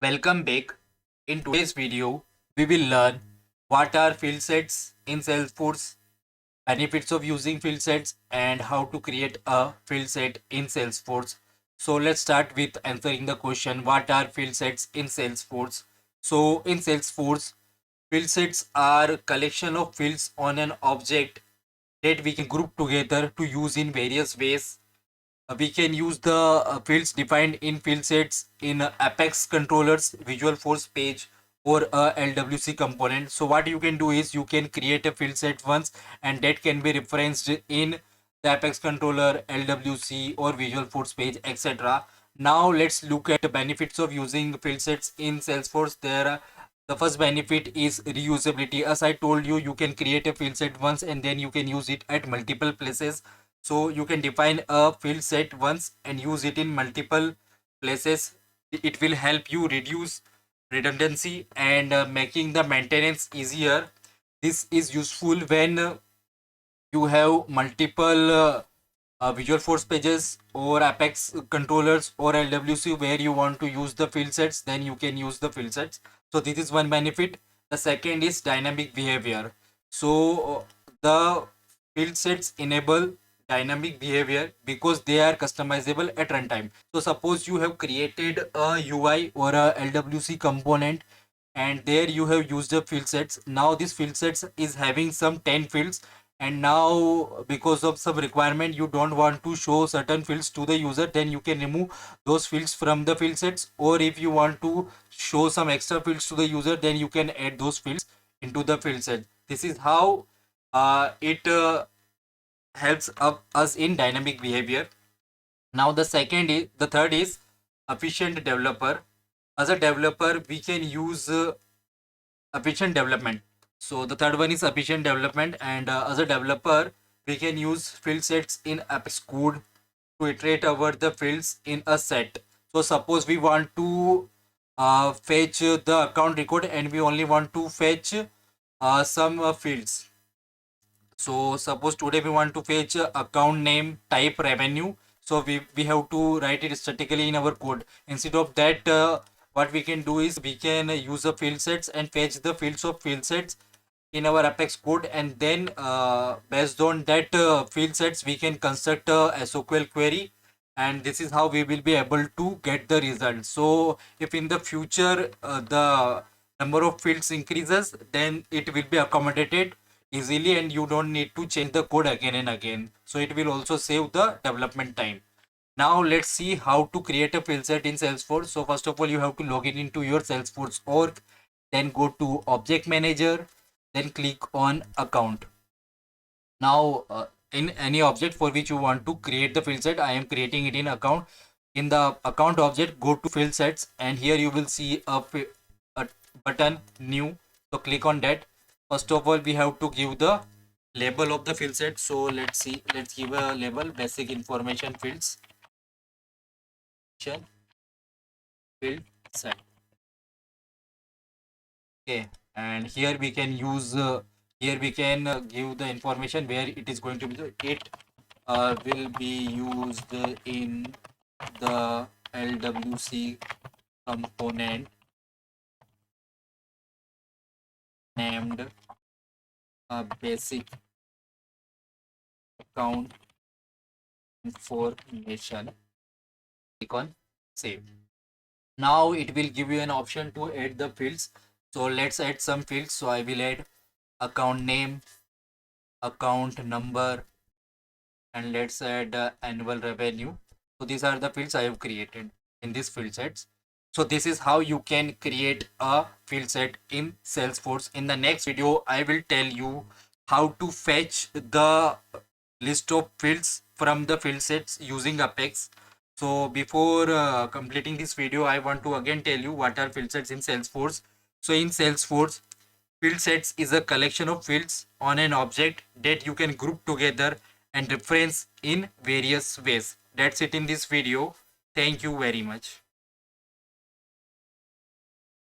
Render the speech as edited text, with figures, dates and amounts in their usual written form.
Welcome back. In today's video, we will learn what are field sets in Salesforce, benefits of using field sets, and how to create a field set in Salesforce. So let's start with answering the question, what are field sets in Salesforce? So in Salesforce, field sets are collection of fields on an object that we can group together to use in various ways. We can use the fields defined in field sets in Apex controllers, Visual Force page, or a LWC component. So what you can do is you can create a field set once, and that can be referenced in the Apex controller, LWC, or Visual Force page, etc. Now let's look at the benefits of using field sets in Salesforce. The first benefit is reusability. As I told you, you can create a field set once and then you can use it at multiple places. So you can define a field set once and use it in multiple places. It will help you reduce redundancy and making the maintenance easier. This is useful when you have multiple Visual Force pages or Apex controllers or LWC where you want to use the field sets, then you can use the field sets. So this is one benefit. The second is dynamic behavior. So the field sets enable dynamic behavior because they are customizable at runtime. So suppose you have created a UI or a LWC component and there you have used the field sets. Now this field sets is having some 10 fields, and now because of some requirement you don't want to show certain fields to the user, then you can remove those fields from the field sets. Or if you want to show some extra fields to the user, then you can add those fields into the field set. This is how it helps us in dynamic behavior. Now the third is efficient developer. As a developer we can use efficient development. So the third one is efficient development, and as a developer we can use field sets in Apex code to iterate over the fields in a set. So suppose we want to fetch the account record and we only want to fetch some fields. So suppose today we want to fetch account name type revenue. So we have to write it statically in our code. Instead of that, what we can do is we can use the field sets and fetch the fields of field sets in our Apex code, and then based on that field sets we can construct a SQL query, and this is how we will be able to get the result. So if in the future the number of fields increases, then it will be accommodated easily and you don't need to change the code again and again. So it will also save the development time. Now let's see how to create a field set in Salesforce. So first of all, you have to log in into your Salesforce org, then go to Object Manager, then click on Account. Now in any object for which you want to create the field set, I am creating it in account. In the account object, go to field sets, and here you will see a button new. So click on that. First of all, we have to give the label of the field set. So let's give a label, basic information fields field set. Okay, and here we can use here we can give the information where it is going to be. It will be used in the LWC component named basic account information. Click on save. Now it will give you an option to add the fields. So let's add some fields. So I will add account name, account number, and let's add annual revenue. So these are the fields I have created in this field sets. So this is how you can create a field set in Salesforce. In the next video, I will tell you how to fetch the list of fields from the field sets using Apex. So before completing this video, I want to again tell you what are field sets in Salesforce. So in Salesforce, field sets is a collection of fields on an object that you can group together and reference in various ways. That's it in this video. Thank you very much.